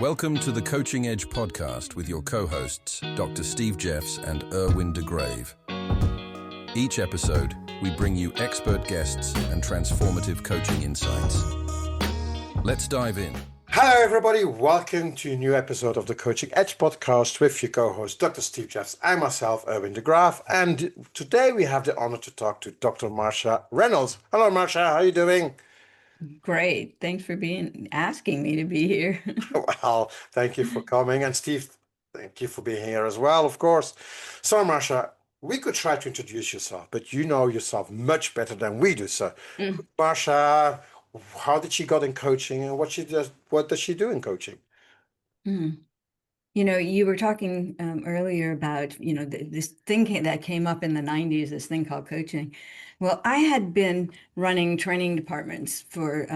Welcome to the Coaching Edge podcast with your co-hosts, Dr. Steve Jeffs and Erwin de Grave. Each episode, we bring you expert guests and transformative coaching insights. Let's dive in. Hello, everybody. Welcome to a new episode of the Coaching Edge podcast with your co-host, Dr. Steve Jeffs, and myself, Erwin de Grave. And today we have the honor to talk to Dr. Marcia Reynolds. Hello, Marcia. How are you doing? Great. Thanks for asking me to be here. Well, thank you for coming. And Steve, thank you for being here as well, of course. So, Marcia, we could try to introduce yourself, but you know yourself much better than we do. So, Marcia, how did she got in coaching and what does she do in coaching? You know, you were talking earlier about, this thing that came up in the 90s, this thing called coaching. Well, I had been running training departments for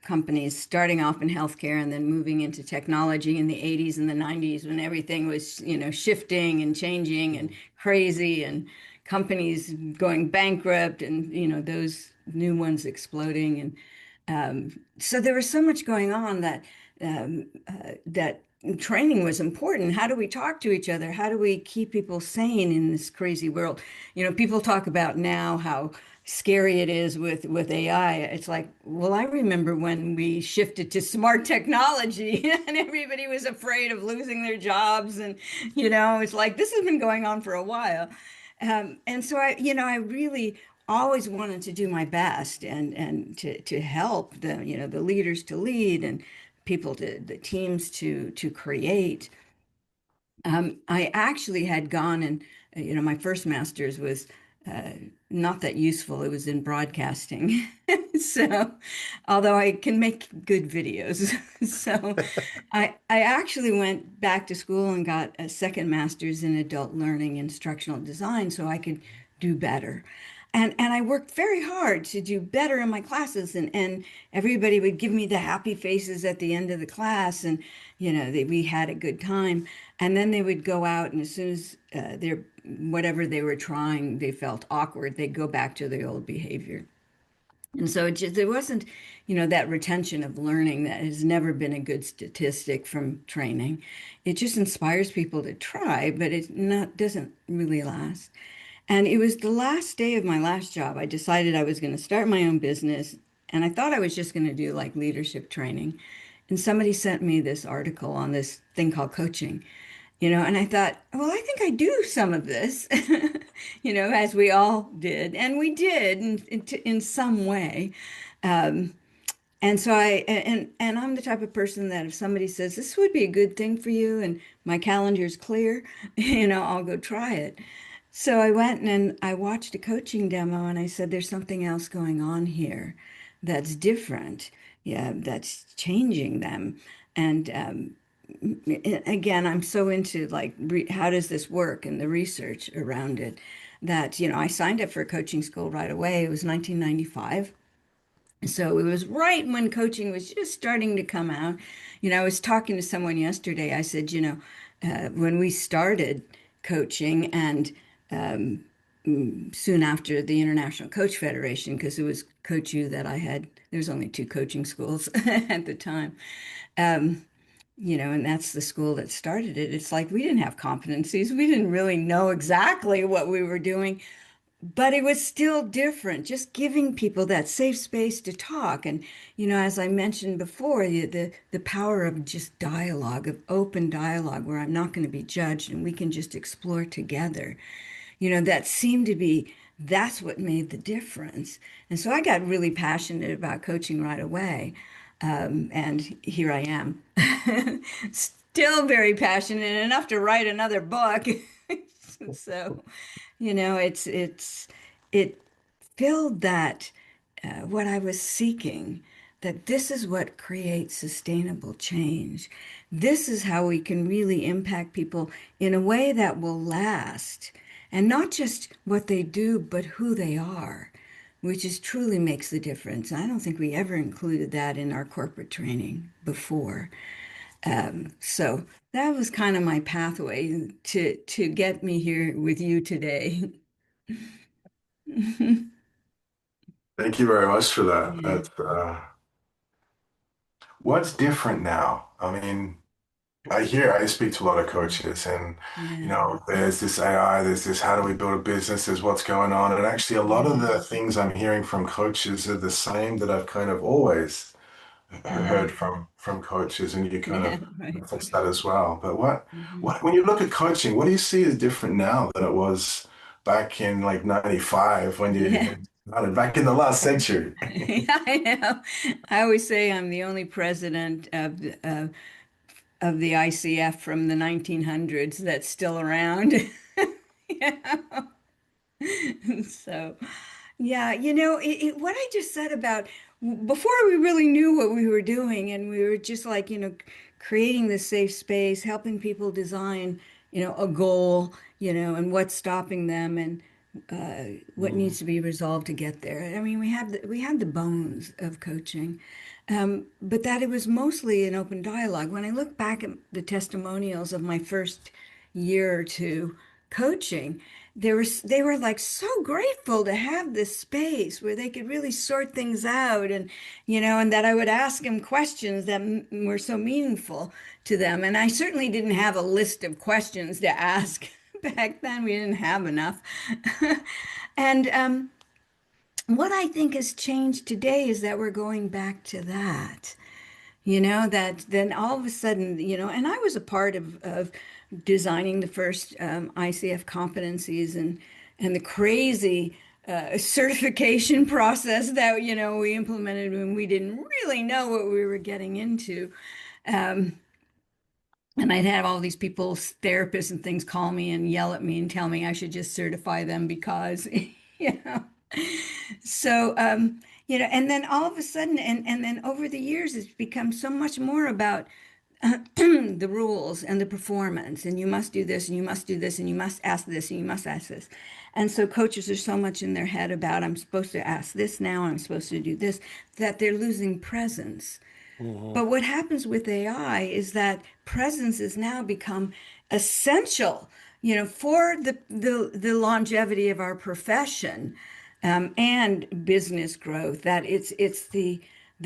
companies, starting off in healthcare and then moving into technology in the 80s and the 90s when everything was, shifting and changing and crazy and companies going bankrupt and, those new ones exploding. And so there was so much going on that training was important. How do we talk to each other? How do we keep people sane in this crazy world? People talk about now how scary it is with AI. It's like, well, I remember when we shifted to smart technology and everybody was afraid of losing their jobs. And, it's like, this has been going on for a while. And so I really always wanted to do my best and to help the leaders to lead and people the teams to create. I actually had gone and my first master's was not that useful. It was in broadcasting. So although I can make good videos. So I actually went back to school and got a second master's in adult learning instructional design so I could do better. And I worked very hard to do better in my classes, and everybody would give me the happy faces at the end of the class, and we had a good time. And then they would go out, and as soon as whatever they were trying, they felt awkward, they'd go back to their old behavior. And so there wasn't, that retention of learning that has never been a good statistic from training. It just inspires people to try, but it doesn't really last. And it was the last day of my last job. I decided I was going to start my own business. And I thought I was just going to do like leadership training. And somebody sent me this article on this thing called coaching, and I thought, well, I think I do some of this, as we all did. And we did in some way. And so and I'm the type of person that if somebody says this would be a good thing for you and my calendar's clear, I'll go try it. So I went and I watched a coaching demo and I said, there's something else going on here that's different. Yeah, that's changing them. And again, I'm so into like, how does this work and the research around it that, I signed up for a coaching school right away. It was 1995. So it was right when coaching was just starting to come out. I was talking to someone yesterday. I said, when we started coaching and soon after the International Coach Federation, because it was CoachU that I had. There's only two coaching schools at the time. And that's the school that started it. It's like we didn't have competencies. We didn't really know exactly what we were doing, but it was still different, just giving people that safe space to talk. And, as I mentioned before, the power of just dialogue, of open dialogue, where I'm not going to be judged and we can just explore together. That seemed to be, that's what made the difference. And so I got really passionate about coaching right away. And here I am, still very passionate enough to write another book. So, it filled that, what I was seeking, that this is what creates sustainable change. This is how we can really impact people in a way that will last. And not just what they do, but who they are, which is truly makes the difference. I don't think we ever included that in our corporate training before. So that was kind of my pathway to get me here with you today. Thank you very much for that. Yeah. That's what's different now. I mean, I speak to a lot of coaches, and Yeah. there's this AI, there's this how do we build a business, there's what's going on. And actually, a lot of Mm-hmm. the things I'm hearing from coaches are the same that I've kind of always Mm-hmm. heard from coaches, and you kind Yeah, of right. reference that as well. But Mm-hmm. when you look at coaching, what do you see is different now than it was back in like 95 when you Yeah. started back in the last century? Yeah, I know. I always say I'm the only president of the ICF from the 1900s that's still around. Yeah. So, yeah, what I just said about before we really knew what we were doing, and we were just like, creating this safe space, helping people design, a goal, and what's stopping them and what Mm, needs to be resolved to get there. I mean, we had the bones of coaching, but that it was mostly an open dialogue. When I look back at the testimonials of my first year or two coaching, they were like so grateful to have this space where they could really sort things out, and that I would ask them questions that were so meaningful to them. And I certainly didn't have a list of questions to ask back then. We didn't have enough. And what I think has changed today is that we're going back to that. That then all of a sudden, and I was a part of designing the first ICF competencies and the crazy certification process that, we implemented when we didn't really know what we were getting into. And I'd have all these people, therapists and things, call me and yell at me and tell me I should just certify them because, you know. So, and then all of a sudden, and then over the years, it's become so much more about the rules and the performance, and you must do this, and you must do this, and you must ask this, and you must ask this. And so coaches are so much in their head about, I'm supposed to ask this now, I'm supposed to do this, that they're losing presence. mhm. But what happens with AI is that presence has now become essential, for the longevity of our profession, and business growth. That it's the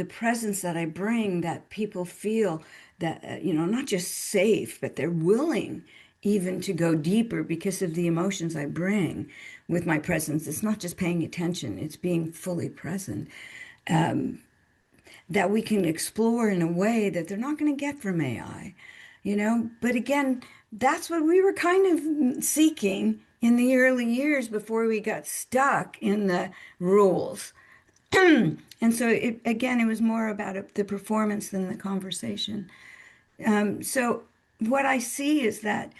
presence that I bring that people feel that not just safe, but they're willing even to go deeper because of the emotions I bring with my presence. It's not just paying attention; it's being fully present, that we can explore in a way that they're not going to get from AI, But again, that's what we were kind of seeking in the early years before we got stuck in the rules. And so it was more about the performance than the conversation. So what I see is that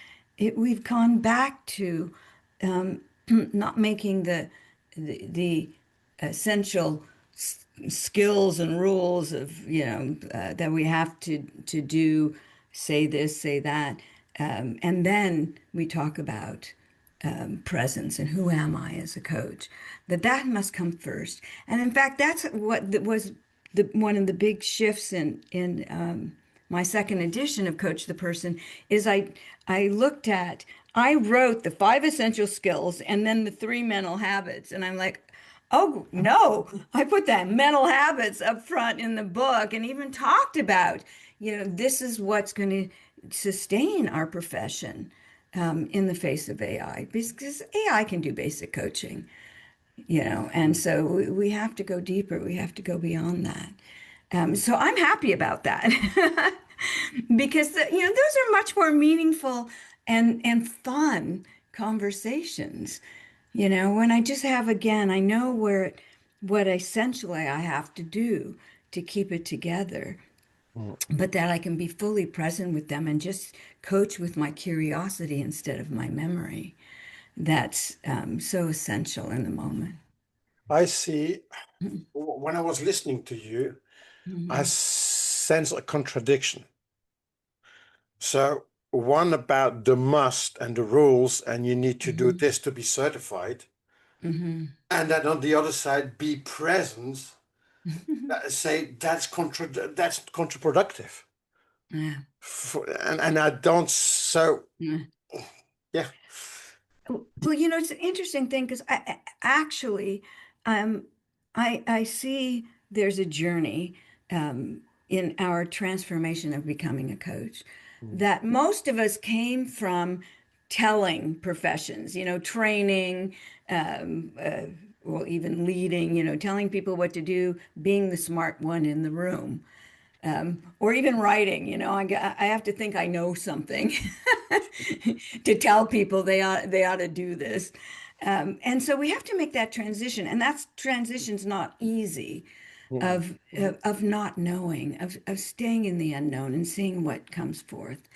we've gone back to not making the essential skills and rules of that we have to do, say this, say that, and then we talk about presence and who am I as a coach. That must come first. And in fact, that's what was one of the big shifts in my second edition of Coach the Person is I wrote the 5 essential skills and then the 3 mental habits. And I'm like, oh no, I put that mental habits up front in the book and even talked about, this is what's going to sustain our profession in the face of AI, because AI can do basic coaching, and so we have to go deeper. We have to go beyond that. So I'm happy about that because those are much more meaningful and fun conversations. When I just have, again, I know what essentially I have to do to keep it together, Mm. but that I can be fully present with them and just coach with my curiosity instead of my memory. That's so essential in the moment. I see. When I was listening to you, I Mhm. sense a contradiction. So one about the must and the rules, and you need to do Mhm. this to be certified. Mhm. And then on the other side, be present. Say that's counterproductive. Yeah. And I don't. So Yeah. yeah. Well, it's an interesting thing because actually, um, I see there's a journey in our transformation of becoming a coach. that most of us came from telling professions, training, well, even leading, telling people what to do, being the smart one in the room, or even writing. I have to think I know something to tell people they ought to do this. And so we have to make that transition, and that transition's not easy Mm. of not knowing, of staying in the unknown and seeing what comes forth.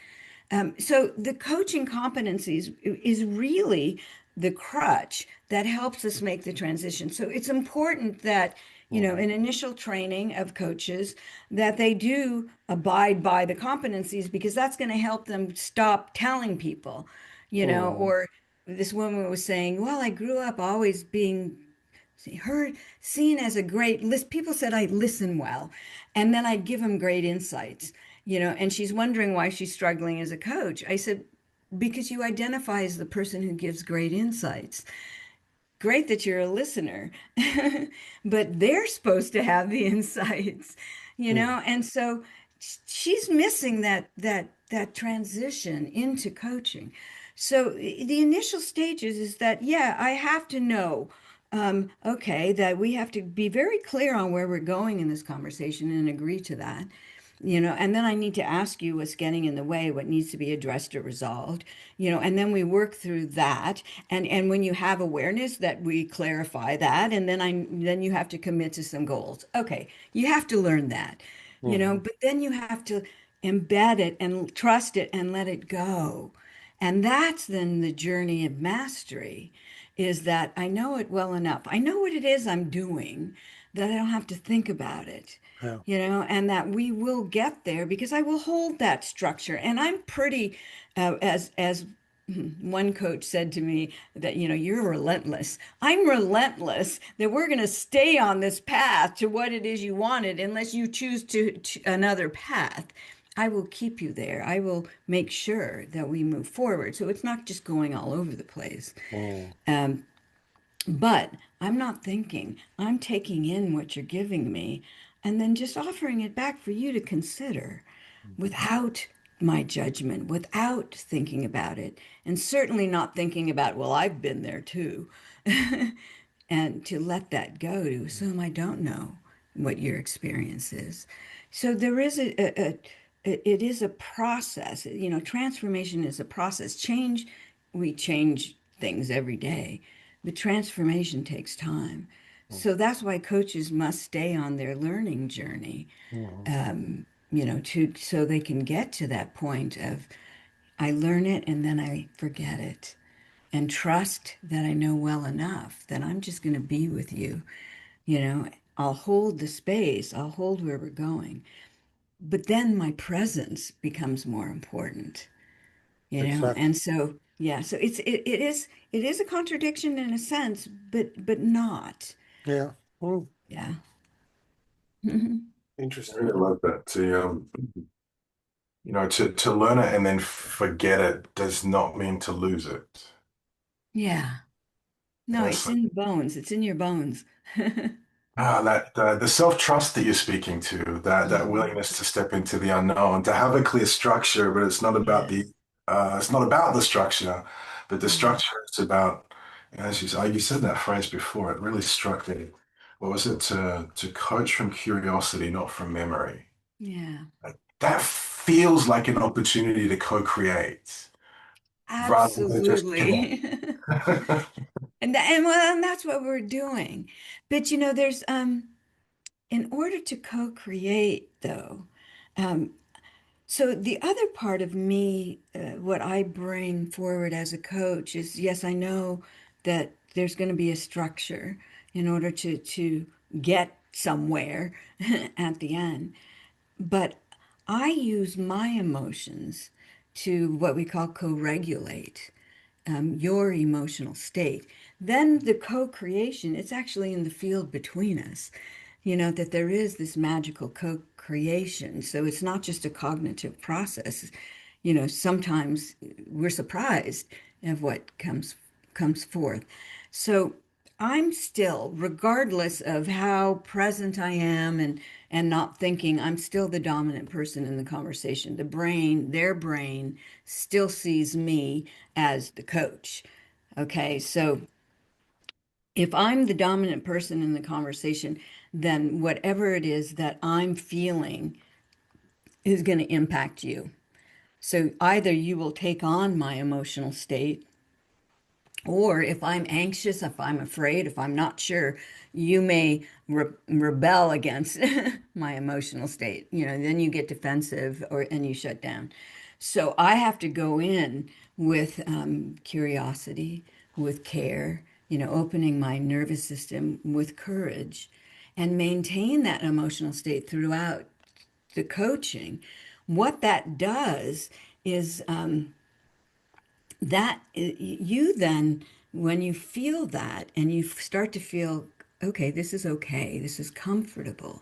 So the coaching competencies is really the crutch that helps us make the transition. So it's important that, Mhm. in initial training of coaches, that they do abide by the competencies, because that's going to help them stop telling people, Mm. or this woman was saying, well, I grew up always being heard, seen as a great list. People said I listen well, and then I'd give them great insights, and she's wondering why she's struggling as a coach. I said, because you identify as the person who gives great insights. Great that you're a listener, but they're supposed to have the insights, Mm. and so she's missing that transition into coaching. So the initial stages is that, yeah, I have to know, okay, that we have to be very clear on where we're going in this conversation and agree to that. And then I need to ask you what's getting in the way, what needs to be addressed or resolved, and then we work through that. And when you have awareness, that we clarify that, and then you have to commit to some goals. Okay, you have to learn that, Mhm. but then you have to embed it and trust it and let it go. And that's then the journey of mastery, is that I know it well enough. I know what it is I'm doing, that I don't have to think about it, Yeah. and that we will get there because I will hold that structure. And I'm pretty, as one coach said to me, that, you're relentless. I'm relentless that we're going to stay on this path to what it is you wanted, unless you choose to another path. I will keep you there. I will make sure that we move forward. So it's not just going all over the place. Mm. Um, but I'm not thinking, I'm taking in what you're giving me and then just offering it back for you to consider without my judgment, without thinking about it, and certainly not thinking about, well, I've been there too. And to let that go, to assume I don't know what your experience is. So there is it is a process. Transformation is a process. We change things every day, but transformation takes time. So that's why coaches must stay on their learning journey, Mhm. to so they can get to that point of, I learn it and then I forget it, and trust that I know well enough that I'm just going to be with you. You know, I'll hold the space, I'll hold where we're going, but then my presence becomes more important. Exactly. And so, yeah, so it is a contradiction in a sense, but not. Yeah. Mm. Yeah. I Interesting. really love that. To learn it and then forget it does not mean to lose it. Yeah. No, It's it's like, in the bones. It's in your bones. that the self-trust that you're speaking to, that Mhm. willingness to step into the unknown, to have a clear structure, but Yes. it's not about the structure, but the Yeah. structure is about, as you said that phrase before, it really struck me. What was it? To coach from curiosity, not from memory. Yeah. That feels like an opportunity to co-create rather than just connect. Absolutely. And that's what we're doing. But there's in order to co-create though, um, so the other part of me, what I bring forward as a coach is, yes, I know that there's going to be a structure in order to get somewhere at the end. But I use my emotions to what we call co-regulate your emotional state. Then the co-creation, it's actually in the field between us, that there is this magical co-creation. So it's not just a cognitive process. Sometimes we're surprised of what comes forth. So I'm still, regardless of how present I am and not thinking, I'm still the dominant person in the conversation. The brain, their brain, still sees me as the coach. Okay, so if I'm the dominant person in the conversation, then whatever it is that I'm feeling is going to impact you. So either you will take on my emotional state, or if I'm anxious, if I'm afraid, if I'm not sure, you may rebel against my emotional state. Then you get defensive and you shut down. So I have to go in with curiosity, with care, opening my nervous system with courage and maintain that emotional state throughout the coaching. What that does is you then, when you feel that and you start to feel, okay, this is comfortable,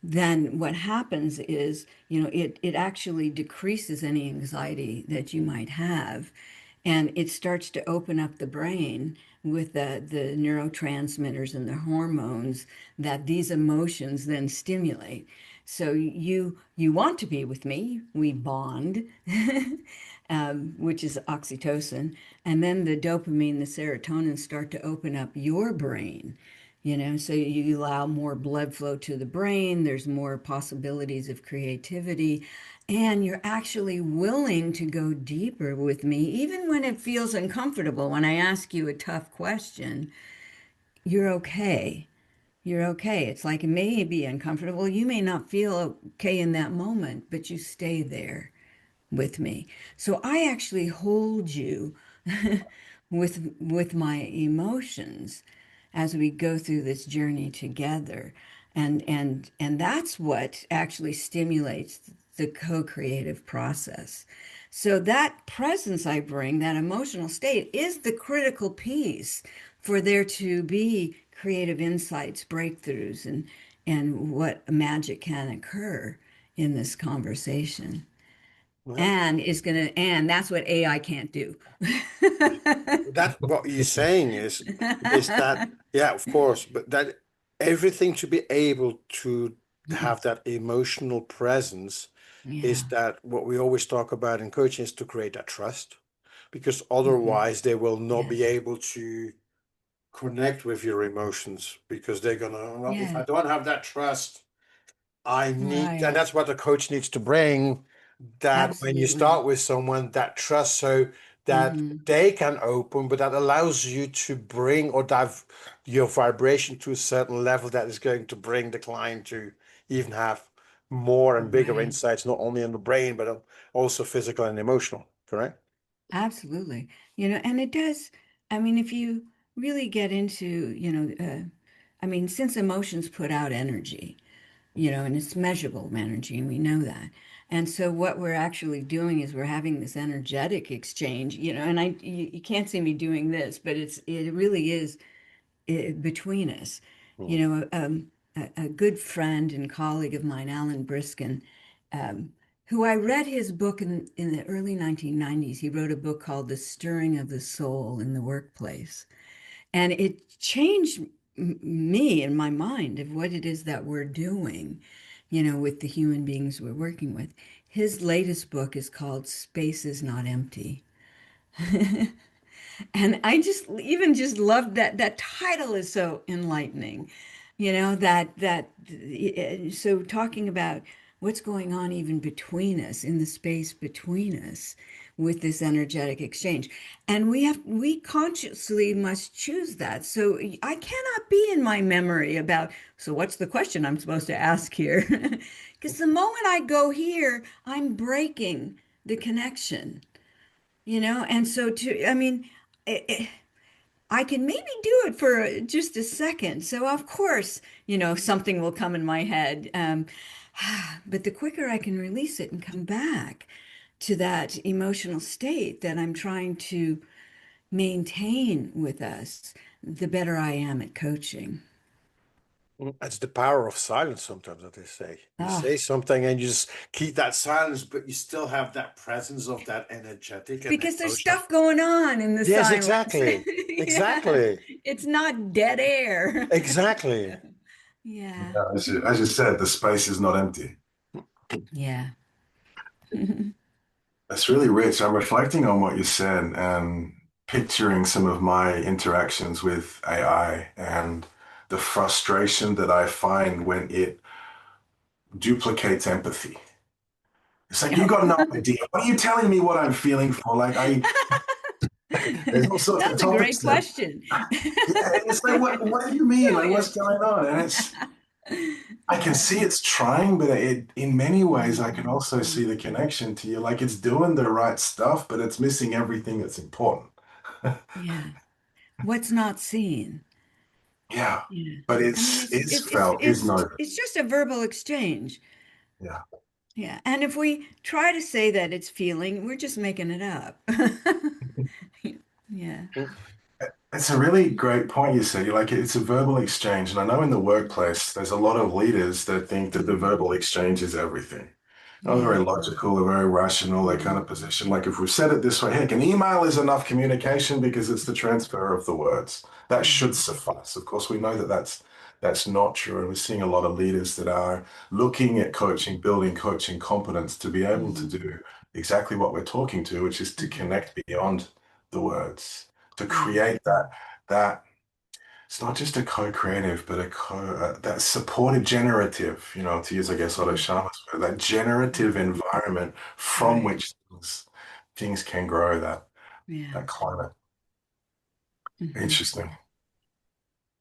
then what happens is, it actually decreases any anxiety that you might have. And it starts to open up the brain with the neurotransmitters and the hormones that these emotions then stimulate. So you want to be with me, we bond, which is oxytocin, and then the dopamine, the serotonin start to open up your brain. So you allow more blood flow to the brain, there's more possibilities of creativity, and you're actually willing to go deeper with me, even when it feels uncomfortable. When I ask you a tough question, you're okay. You're okay. It's like it may be uncomfortable. You may not feel okay in that moment, but you stay there with me. So I actually hold you with my emotions as we go through this journey together. And that's what actually stimulates the co-creative process. So that presence I bring, that emotional state, is the critical piece for there to be creative insights, breakthroughs, and what magic can occur in this conversation. Yeah. And that's what AI can't do. That what you're saying is that, yeah, of course, but that everything to be able to have that emotional presence is Yeah. that what we always talk about in coaching is to create that trust, because Mhm. otherwise they will not be Yes. able to connect with your emotions, because they're gonna, well, if I Yeah. don't have that trust, I need, and Right. that's what the coach needs to bring, that when you Absolutely. start with someone, that trust, so that Hmm. they can open, but that allows you to bring or dive your vibration to a certain level that is going to bring the client to even have more and bigger Right. insights, not only in the brain, but also physical and emotional. Correct? Absolutely. And it does, I mean, if you really get into, I mean, since emotions put out energy, and it's measurable energy, and we know that. And so what we're actually doing is we're having this energetic exchange, and you can't see me doing this, but it really is between us. Mm. A good friend and colleague of mine, Alan Briskin, who I read his book in the early 1990s. He wrote a book called The Stirring of the Soul in the Workplace. And it changed me and my mind of what it is that we're doing, with the human beings we're working with. His latest book is called Space is Not Empty. And I just loved that title is so enlightening. So talking about what's going on even between us, in the space between us, with this energetic exchange. And we consciously must choose that. So I cannot be in my memory about, so what's the question I'm supposed to ask here? Because the moment I go here, I'm breaking the connection. And so I mean, I can maybe do it for just a second. So of course, something will come in my head. But the quicker I can release it and come back to that emotional state that I'm trying to maintain with us, the better I am at coaching. It's the power of silence sometimes that they say. You Ah, say something and you just keep that silence, but you still have that presence of that energetic and because there's emotional. stuff going on in the Yes, silence. exactly. Yeah, Exactly. it's not dead air. Exactly. Yeah, Yeah, as you said, the space is not empty. yeah. That's really rich. I'm reflecting on what you said and picturing some of my interactions with AI and the frustration that I find when it duplicates empathy. It's like, you got no idea. What are you telling me what I'm feeling for? Like, there's all sorts of That's a great topics that, question. yeah, it's like, what do you mean? Like, what's going on? And I can see it's trying, but in many ways, I can also see the connection to you. Like, it's doing the right stuff, but it's missing everything that's important. Yeah. What's not seen? Yeah, Yeah. but I mean, it's felt, is noted. it's just a verbal exchange. Yeah. Yeah. And if we try to say that it's feeling, we're just making it up. Yeah. It's a really great point you said. You're like, it's a verbal exchange. And I know in the workplace, there's a lot of leaders that think that the verbal exchange is everything. They're Yeah. very logical, they're very rational, they kind of position like if we've said it this way, heck, an email is enough communication because it's the transfer of the words. That should suffice. Of course, we know that that's not true. And we're seeing a lot of leaders that are looking at coaching, building coaching competence to be able to Mhm. do exactly what we're talking to, which is to connect beyond the words, to Yeah. create that it's not just a co-creative, but a that supported generative, to use, I guess, Otto Scharmer's word, that generative environment from Right. which things can grow, Yeah. that climate. Mhm. Interesting.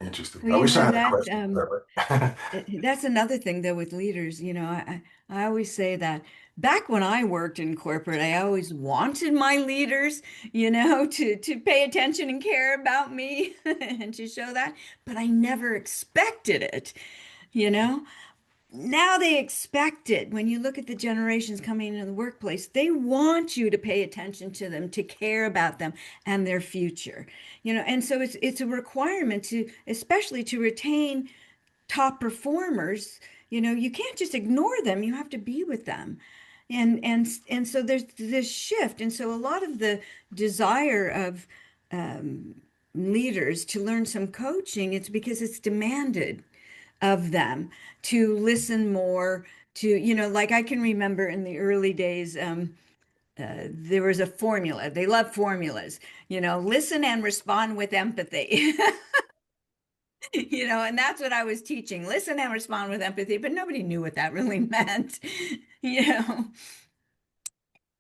Interesting. Well, I wish I had a question for that. that's another thing though with leaders, I always say that back when I worked in corporate, I always wanted my leaders, to pay attention and care about me and to show that, but I never expected it, you know? Now they expect it. When you look at the generations coming into the workplace, they want you to pay attention to them, to care about them and their future. And so it's a requirement to, especially to retain top performers. You can't just ignore them. You have to be with them. And so there's this shift. And so a lot of the desire of leaders to learn some coaching, it's because it's demanded of them to listen more to, like I can remember in the early days, there was a formula. They love formulas, listen and respond with empathy. And that's what I was teaching. Listen and respond with empathy, but nobody knew what that really meant. You know,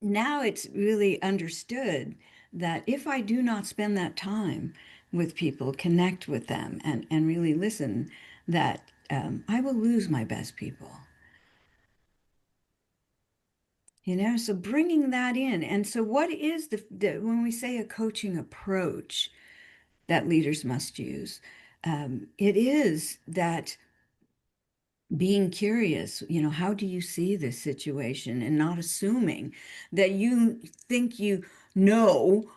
now it's really understood that if I do not spend that time with people, connect with them, and really listen, that I will lose my best people. So bringing that in. And so, what is when we say a coaching approach that leaders must use? It is that being curious, how do you see this situation and not assuming that you think you know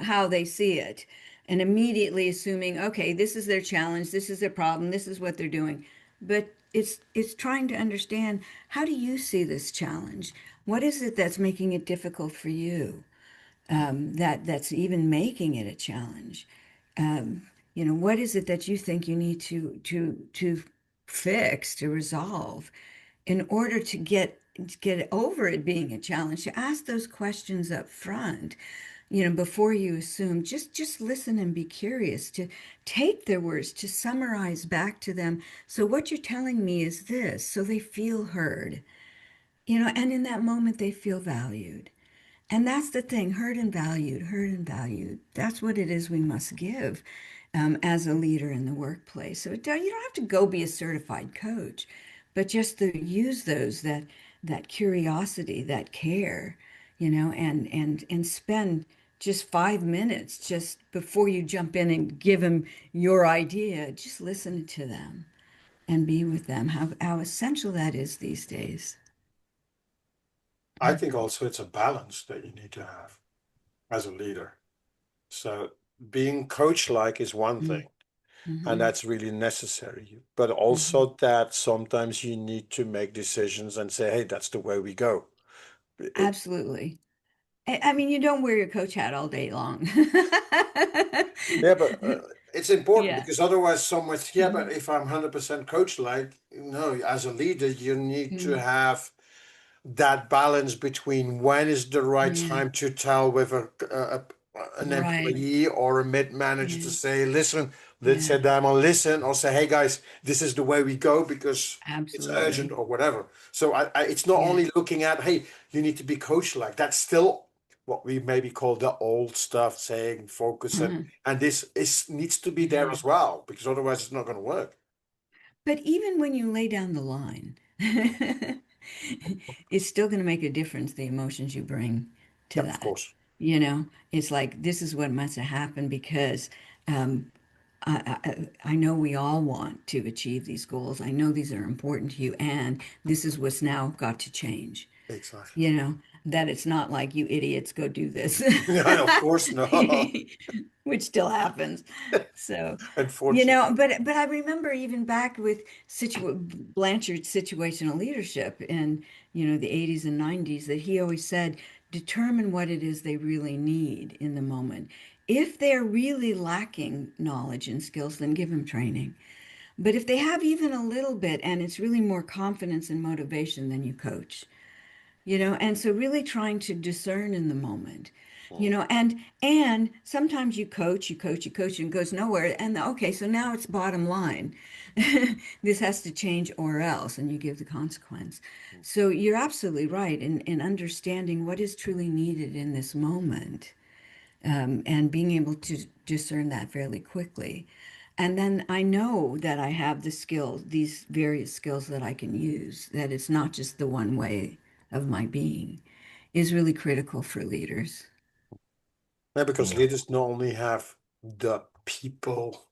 how they see it and immediately assuming, okay, this is their challenge, this is their problem, this is what they're doing. But it's trying to understand, how do you see this challenge? What is it that's making it difficult for you? That's even making it a challenge. What is it that you think you need to fix, to resolve, in order to get over it being a challenge? To ask those questions up front, before you assume. Just listen and be curious. To take their words, to summarize back to them. So what you're telling me is this, so they feel heard. And in that moment they feel valued. And that's the thing, heard and valued, heard and valued. That's what it is we must give as a leader in the workplace. So you don't have to go be a certified coach, but just to use that curiosity, that care, and spend just 5 minutes just before you jump in and give them your idea. Just listen to them and be with them. How essential that is these days. I think also it's a balance that you need to have as a leader. So being coach-like is one Mm, thing, And Hmm. that's really necessary. But Hmm. also that sometimes you need to make decisions and say, hey, that's the way we go. It, Absolutely. I mean, you don't wear your coach hat all day long. yeah, but it's important Yeah. because otherwise someone, yeah, but Hmm. if I'm 100% coach like, no, as a leader, you need to Hmm. have that balance between when is the right Yeah. time to tell with an Right. employee or a mid manager to Yeah. say, listen, let's Yeah. sit down and listen, or say, hey guys, this is the way we go because it's urgent Absolutely. or whatever. So it's not Yeah. only looking at, hey, you need to be coach like. That's still what we maybe call the old stuff, saying focus, and Uh-huh. this is needs to be there Yeah. as well because otherwise it's not going to work. But even when you lay down the line, it's still going to make a difference, the emotions you bring to Yeah, of that. course. It's like this is what must have happened because um, I know we all want to achieve these goals. I know these are important to you, and this is what's now got to change. Exactly. You know, that it's not like you idiots go do this, Yeah, of course not. which still happens. So, Unfortunately. but I remember even back with Blanchard's situational leadership in, the 80s and 90s that he always said, determine what it is they really need in the moment. If they're really lacking knowledge and skills, then give them training. But if they have even a little bit and it's really more confidence and motivation, then you coach. And so really trying to discern in the moment, and sometimes you coach and it goes nowhere. And okay, so now it's bottom line. This has to change or else, and you give the consequence. So you're absolutely right in understanding what is truly needed in this moment, and being able to discern that fairly quickly. And then I know that I have the skills, these various skills that I can use, that it's not just the one way of my being, is really critical for leaders. Yeah, because Yeah. leaders not only have the people,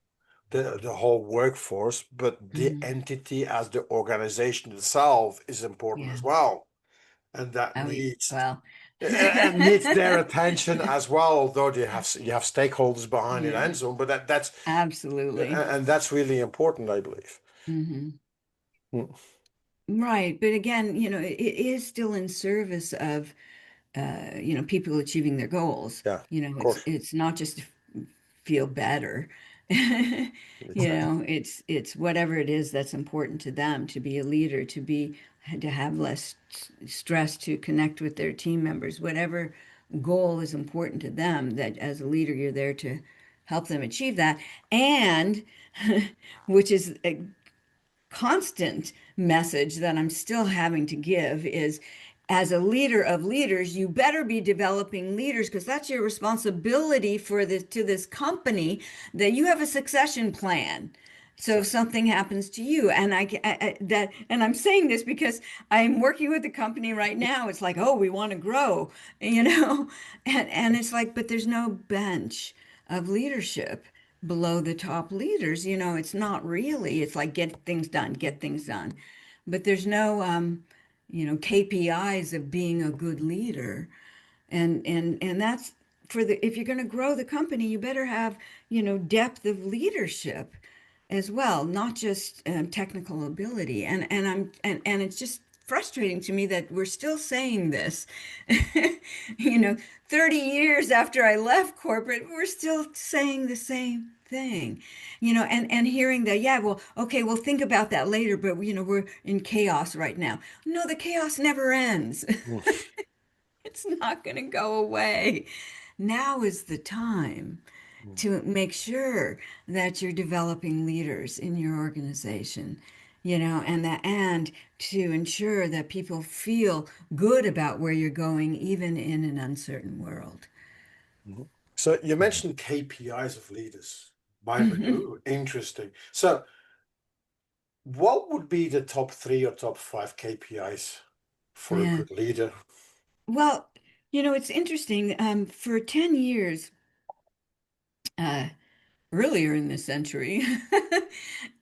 the whole workforce, but the Mhm. entity as the organization itself is important Yeah. as well. And that Oh, yeah. needs Well, and needs their attention as well, although you have stakeholders behind it yeah, and so on, but that's absolutely. and that's really important, I believe. Hmm. Mm. Right. But again, it is still in service of people achieving their goals. Yeah, of It's course. not just to feel better. Exactly. It's whatever it is that's important to them, to be a leader, to have less stress, to connect with their team members, whatever goal is important to them, that as a leader you're there to help them achieve that. And which is a constant message that I'm still having to give is, as a leader of leaders, you better be developing leaders because that's your responsibility to this company, that you have a succession plan. So if Exactly. something happens to you, and and I'm saying this because I'm working with a company right now. It's like, oh, we want to grow, and it's like, but there's no bench of leadership below the top leaders. It's not really. It's like get things done, get things done, but there's no KPIs of being a good leader, and that's for the if you're going to grow the company, you better have depth of leadership as well, not just technical ability. And it's just frustrating to me that we're still saying this. you know 30 years after I left corporate, we're still saying the same thing. And hearing that, yeah, well, okay, we'll think about that later, but we're in chaos right now. No, the chaos never ends. Mm. It's not going to go away. Now is the time Mm. to make sure that you're developing leaders in your organization, and to ensure that people feel good about where you're going, even in an uncertain world. Mhm. So you mentioned KPIs of leaders. Mind me, ooh, interesting. So what would be the top three or top five KPIs for a Yeah. good leader? Well, it's interesting. For 10 years, uh, earlier in the century,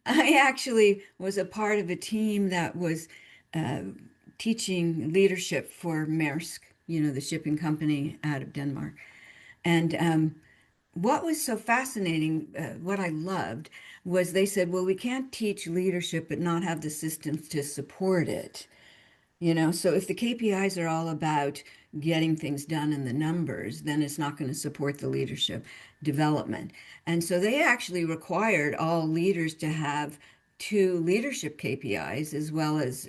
I actually was a part of a team that was uh, teaching leadership for Maersk, the shipping company out of Denmark. And what was so fascinating, what I loved, was they said, well, we can't teach leadership but not have the systems to support it. So if the KPIs are all about getting things done in the numbers, then it's not going to support the leadership development. And so they actually required all leaders to have two leadership KPIs as well as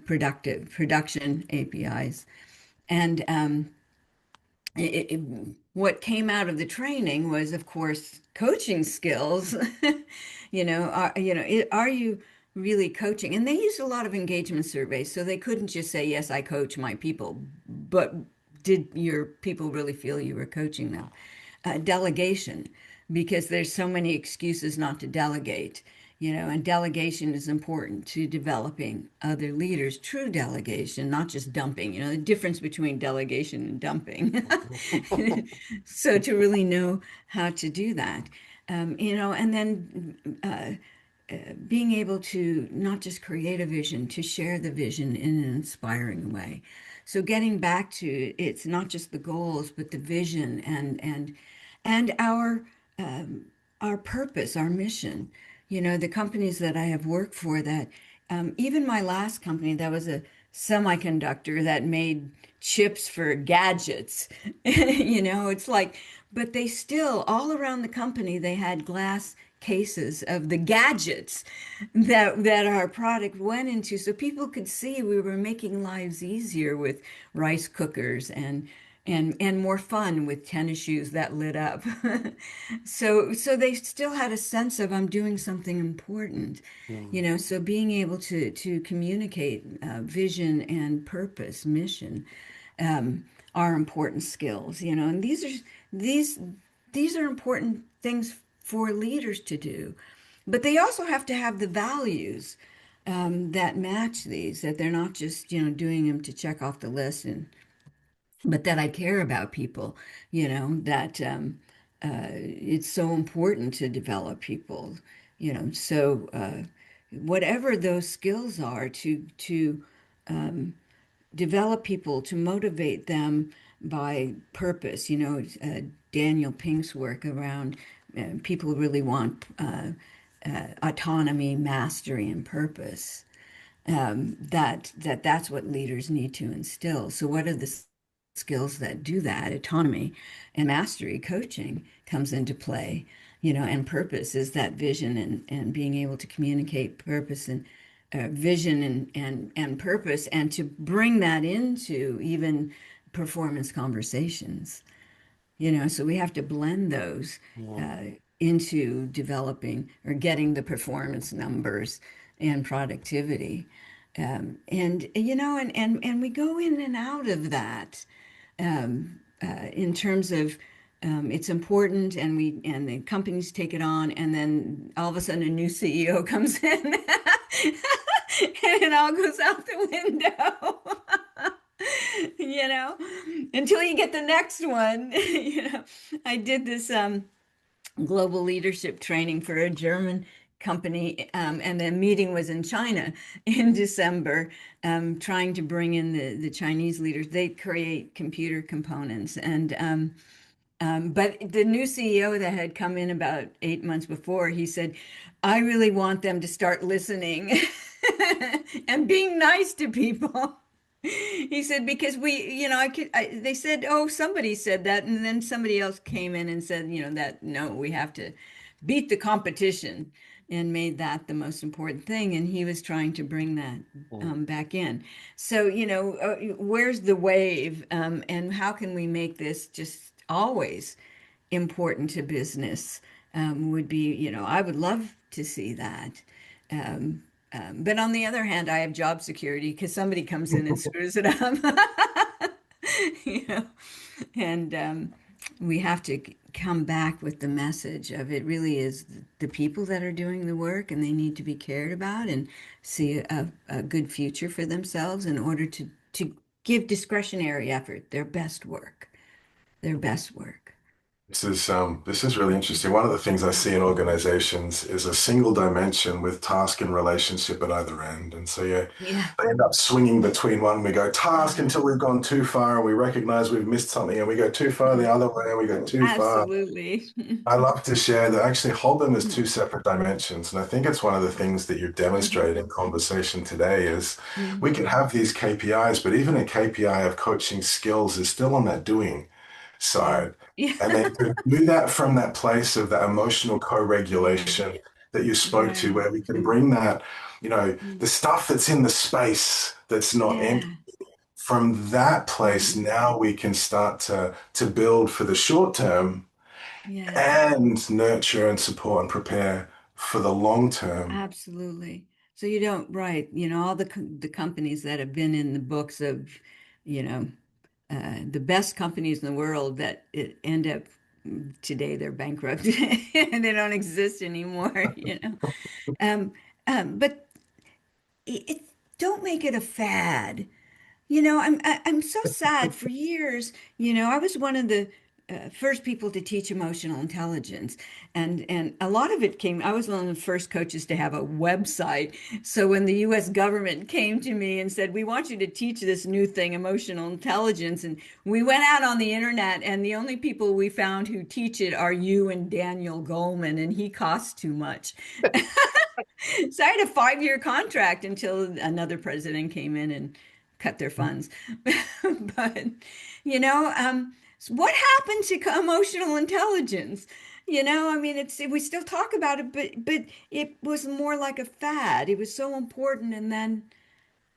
production APIs. And what came out of the training was, of course, coaching skills. Are you really coaching? And they used a lot of engagement surveys, so they couldn't just say, "Yes, I coach my people," but did your people really feel you were coaching them? Delegation, because there's so many excuses not to delegate. And delegation is important to developing other leaders. True delegation, not just dumping. The difference between delegation and dumping. So to really know how to do that, and then being able to not just create a vision, to share the vision in an inspiring way. So getting back to, it's not just the goals, but the vision and our purpose, our mission. The companies that I have worked for, that even my last company, that was a semiconductor that made chips for gadgets. It's like, but they still, all around the company, they had glass cases of the gadgets that our product went into, so people could see we were making lives easier with rice cookers and more fun with tennis shoes that lit up. So they still had a sense of, I'm doing something important. So being able to communicate vision and purpose, mission, are important skills. And these are important things for leaders to do, but they also have to have the values that match these, that they're not just doing them to check off the list, but that I care about people, that it's so important to develop people, so whatever those skills are, to develop people, to motivate them by purpose. Daniel Pink's work around people really want autonomy, mastery, and purpose. That's what leaders need to instill. So what are the skills that do that? Autonomy and mastery, coaching comes into play, and purpose is that vision, and being able to communicate purpose and vision and purpose, and to bring that into even performance conversations. So we have to blend those into developing or getting the performance numbers and productivity. And we go in and out of that, in terms of, it's important, and the companies take it on, and then all of a sudden a new CEO comes in and it all goes out the window. you know, until you get the next one. I did this global leadership training for a German company, and the meeting was in China in December, trying to bring in the Chinese leaders. They create computer components, but the new CEO that had come in about 8 months before, he said, I really want them to start listening and being nice to people. He said, because they said, oh, somebody said that. And then somebody else came in and said, that no, we have to beat the competition, and made that the most important thing. And he was trying to bring that back in. So, where's the wave? And how can we make this just always important to business? Would be, I would love to see that. But on the other hand, I have job security because somebody comes in and screws it up. you know, and we have to come back with the message of, it really is the people that are doing the work, and they need to be cared about and see a good future for themselves in order to give discretionary effort their best work. This is really interesting. One of the things I see in organizations is a single dimension with task and relationship at either end. And so yeah, Yeah. they end up swinging between one. We go task Yeah. until we've gone too far and we recognize we've missed something, and we go too far the other way and we go too far. Absolutely. I love to share that, actually hold them as two separate dimensions. And I think it's one of the things that you've demonstrated in conversation today is we can have these KPIs, but even a KPI of coaching skills is still on that doing Yeah. side. And Yeah. then to do that from that place of that emotional Yeah. co-regulation that you spoke to, Right. where we can bring that, the stuff that's in the space that's not empty. Yeah. From that place, now we can start to build for the short term Yeah. and nurture and support and prepare for the long term. Absolutely. So you don't, right, all the companies that have been in the books of, you know, the best companies in the world that end up today they're bankrupt and they don't exist anymore. Um, but it don't make it a fad. I'm so sad for years. I was one of the first people to teach emotional intelligence, and a lot of it came. I was one of the first coaches to have a website. So when the U.S. government came to me and said, "We want you to teach this new thing, emotional intelligence," and we went out on the internet, and the only people we found who teach it are you and Daniel Goleman, and he costs too much. So I had a 5-year contract until another president came in and cut their funds. But, what happened to emotional intelligence? I mean, we still talk about it, but it was more like a fad. It was so important, and then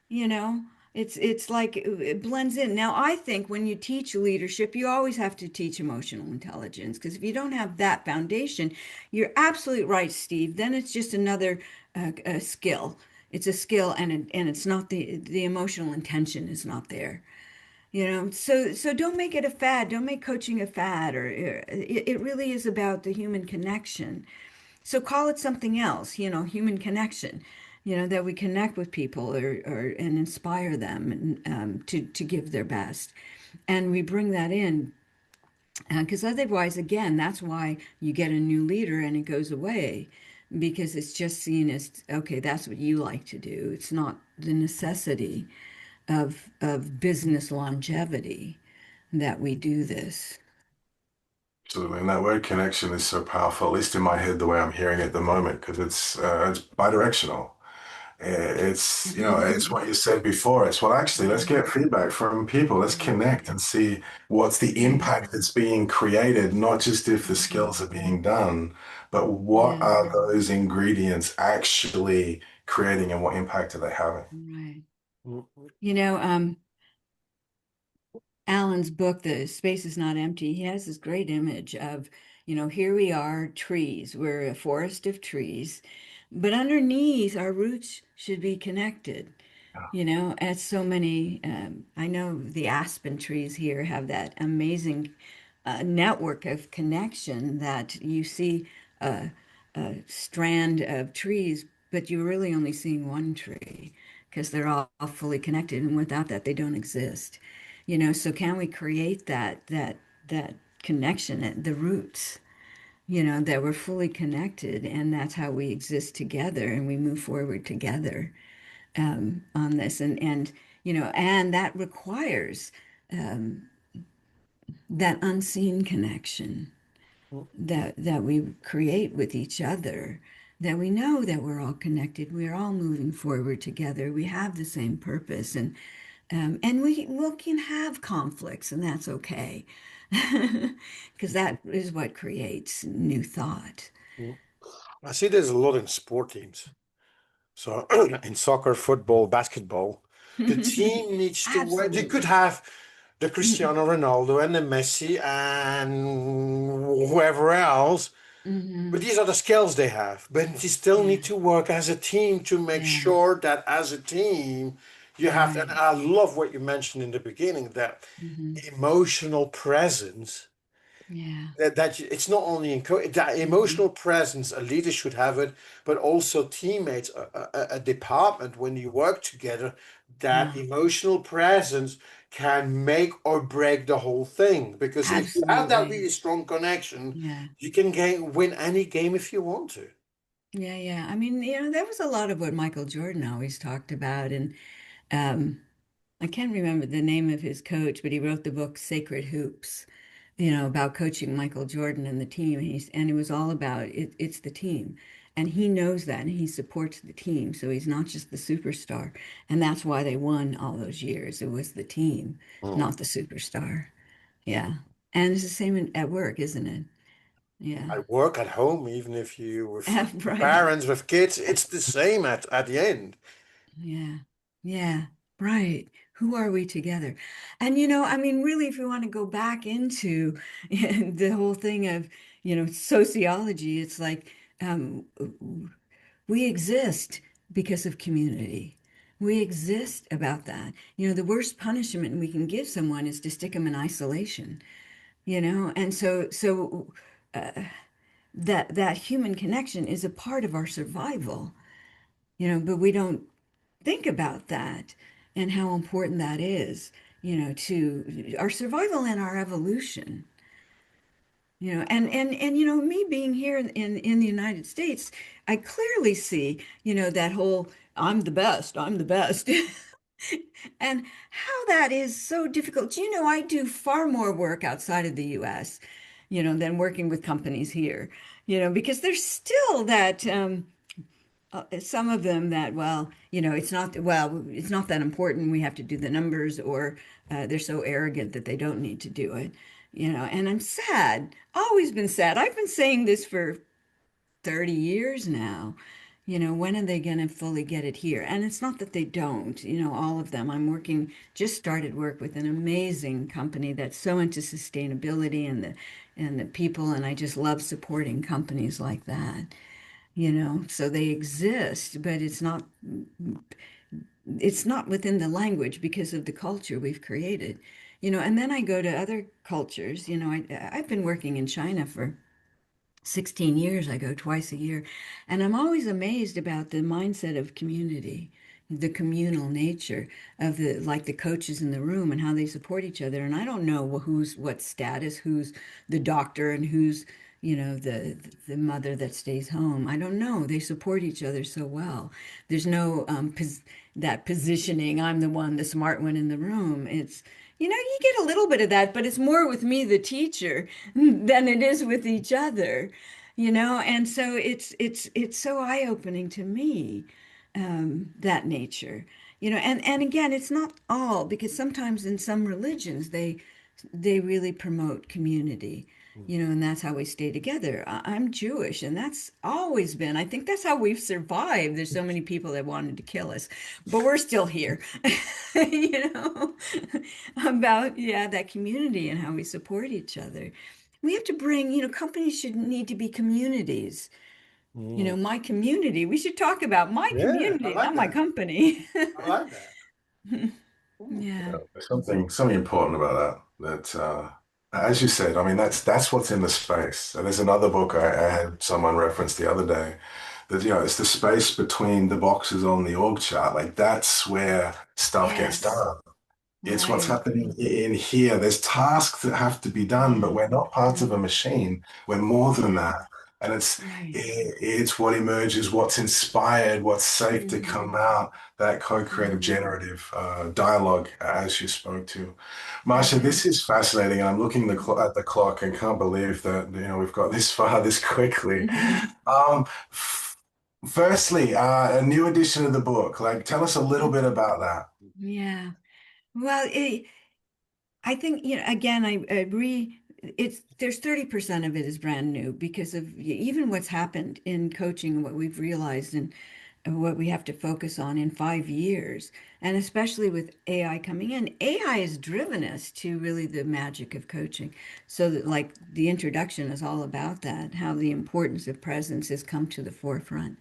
you know, it's like it blends in. Now, I think when you teach leadership, you always have to teach emotional intelligence because if you don't have that foundation, you're absolutely right, Steve. Then it's just another skill. It's a skill, and it's not the emotional intention is not there. So don't make it a fad. Don't make coaching a fad, or it really is about the human connection. So call it something else, human connection, that we connect with people or and inspire them to give their best. And we bring that in because otherwise, again, that's why you get a new leader and it goes away because it's just seen as, okay, that's what you like to do. It's not the necessity of business longevity that we do this. Absolutely. And that word connection is so powerful, at least in my head, the way I'm hearing it at the moment, because it's bidirectional. It's what you said before. It's, well, actually, let's get feedback from people. Let's connect and see what's the Yeah. impact that's being created, not just if the skills are being done, but what Yeah. are those ingredients actually creating and what impact are they having? Right. Mm, You know, um, Alan's book, The Space is Not Empty, he has this great image of, here we are, trees. We're a forest of trees, but underneath our roots should be connected. As so many, I know the aspen trees here have that amazing network of connection that you see a strand of trees, but you're really only seeing one tree because they're all fully connected, and without that, they don't exist. So can we create that connection at the roots? That we're fully connected, and that's how we exist together, and we move forward together on this, and that requires that unseen connection mm. that we create with each other, that we know that we're all connected, we're all moving forward together, we have the same purpose, and we can have conflicts, and that's okay, because that is what creates new thought. Mm. I see there's a lot in sport teams. So in soccer, football, basketball, the team needs to work. You could Absolutely. have the Cristiano Ronaldo and the Messi and whoever else, but Hmm. these are the skills they have. But you still Yeah, need to work as a team to make yeah, sure that as a team you have. And right. I love what you mentioned in the beginning, that Hmm. emotional presence Yeah. It's not only that emotional presence a leader should have it, but also teammates, a department when you work together, that Yeah. emotional presence can make or break the whole thing. Because if you have that Absolutely. really strong connection, Yeah. you can win any game if you want to. Yeah. Yeah. I mean, that was a lot of what Michael Jordan always talked about. And um, I can't remember the name of his coach, but he wrote the book Sacred Hoops, about coaching Michael Jordan and the team. And it was all about it, it's the team. And he knows that and he supports the team. So he's not just the superstar. And that's why they won all those years. It was the team, Mm. not the superstar. Yeah. And it's the same at work, isn't it? Yeah. At work, at home, even if you with Right. parents, with kids, it's the same at the end. Yeah. Yeah. Right. Who are we together? And, I mean, really, if we want to go back into the whole thing of, sociology, it's like um, we exist because of community. We exist about that. The worst punishment we can give someone is to stick them in isolation, and so that human connection is a part of our survival, but we don't think about that and how important that is, to our survival and our evolution. And me being here in the United States, I clearly see, that whole I'm the best. And how that is so difficult. I do far more work outside of the US, than working with companies here, because there's still that some of them that, well, it's not that important. We have to do the numbers, or they're so arrogant that they don't need to do it, and I'm sad, always been sad. I've been saying this for 30 years now. When are they going to fully get it here? And it's not that they don't, all of them. Just started work with an amazing company that's so into sustainability and the people, and I just love supporting companies like that. So they exist, but it's not within the language because of the culture we've created. And then I go to other cultures. I've been working in China for 16 years. I go twice a year, and I'm always amazed about the mindset of community, the communal nature of the coaches in the room and how they support each other. And I don't know who's what status, who's the doctor and who's, the mother that stays home. I don't know. They support each other so well. There's no that positioning. I'm the one, the smart one in the room. You get a little bit of that, but it's more with me, the teacher, than it is with each other, and so it's so eye-opening to me, that nature, and again, it's not all, because sometimes in some religions they really promote community, and that's how we stay together. I'm Jewish, and that's always been, I think that's how we've survived. There's so many people that wanted to kill us, but we're still here, you know, about, yeah, that community and how we support each other. We have to bring, companies should need to be communities. Mm. My community, we should talk about my Yeah, I community, like not my that. company. I like that. Mm. Yeah. There's something important about that. As you said, I mean, that's what's in the space. And there's another book I had someone reference the other day that, it's the space between the boxes on the org chart. Like that's where stuff gets Yes. done. It's what's Right. happening in here. There's tasks that have to be done, but Yeah. we're not parts of a Right. machine. We're more than Yeah. that. And Right. it's what emerges, what's inspired, what's safe to come Mhm. out, that co-creative Mhm. generative dialogue as you spoke to. Marcia, Okay. this is fascinating. And I'm looking Mhm. at the clock and can't believe that, we've got this far this quickly. Um, Firstly, a new edition of the book. Like, tell us a little bit about that. Yeah. Well, I think, again, I agree. There's 30% of it is brand new because of even what's happened in coaching, what we've realized, and what we have to focus on in 5 years. And especially with AI coming in, AI has driven us to really the magic of coaching. So that, like, the introduction is all about that, how the importance of presence has come to the forefront.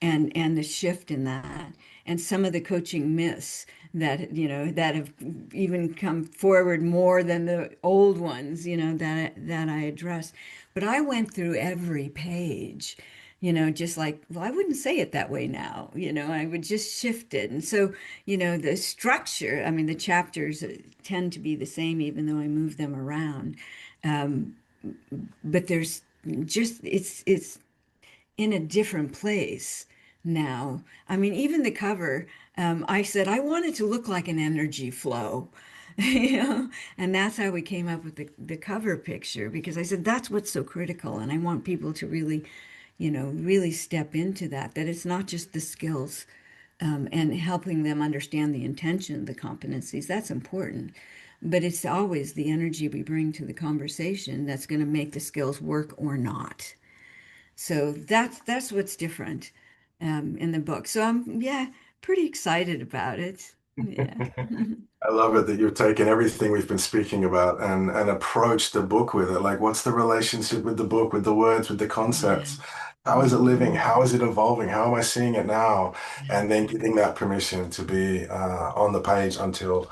and the shift in that, and some of the coaching myths that, that have even come forward more than the old ones, that I address. But I went through every page, just like, well, I wouldn't say it that way now, I would just shift it. And so, the structure, I mean, the chapters tend to be the same, even though I move them around. Um, but there's just, it's in a different place now. I mean, even the cover, I said I wanted to look like an energy flow, and that's how we came up with the cover picture, because I said that's what's so critical, and I want people to really, really step into that it's not just the skills, and helping them understand the intention, the competencies, that's important. But it's always the energy we bring to the conversation that's going to make the skills work or not. So that's what's different, in the book. So I'm, yeah, pretty excited about it. Yeah. I love it that you've taken everything we've been speaking about and approached the book with it. Like, what's the relationship with the book, with the words, with the Yeah. concepts? How is it living? How is it evolving? How am I seeing it now? Yeah. And then giving that permission to be on the page until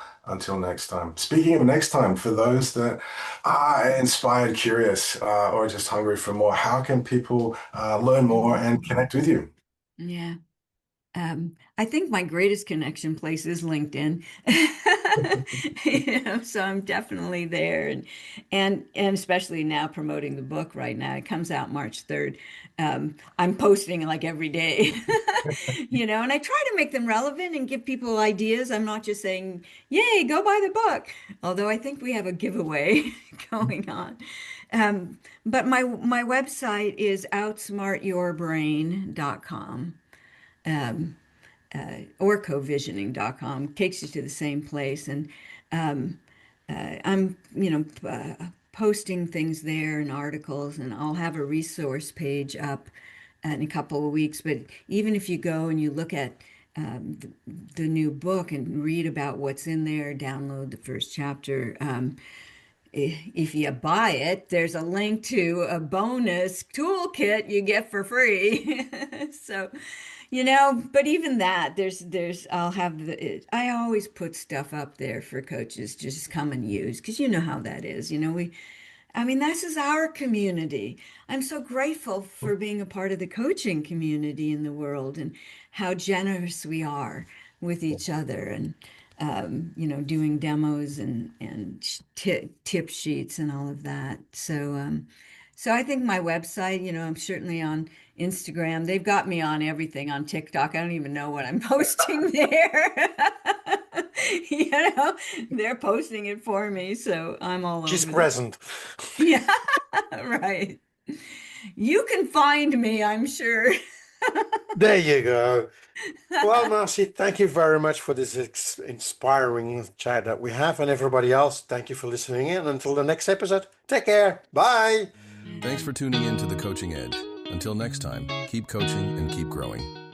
next time. Speaking of next time, for those that are inspired, curious, or just hungry for more, how can people learn more and connect with you? Yeah. I think my greatest connection place is LinkedIn. So I'm definitely there, and especially now promoting the book right now. It comes out March 3rd. I'm posting like every day, and I try to make them relevant and give people ideas. I'm not just saying, "Yay, go buy the book," although I think we have a giveaway going on. But my website is outsmartyourbrain.com. Um, or covisioning.com takes you to the same place. And I'm, posting things there and articles, and I'll have a resource page up in a couple of weeks. But even if you go and you look at the new book and read about what's in there, download the first chapter. If you buy it, there's a link to a bonus toolkit you get for free. So, but even that, I'll have I always put stuff up there for coaches to just come and use, because you know how that is. I mean, this is our community. I'm so grateful for being a part of the coaching community in the world, and how generous we are with each other, and doing demos and tip sheets and all of that. So I think my website, I'm certainly on Instagram. They've got me on everything, on TikTok. I don't even know what I'm posting there. You know, they're posting it for me, so I'm all She's over the. present. Yeah, right. You can find me, I'm sure. There you go. Well, Marcy, thank you very much for this inspiring chat that we have. And everybody else, thank you for listening in. Until the next episode, take care. Bye. Thanks for tuning in to The Coaching Edge. Until next time, keep coaching and keep growing.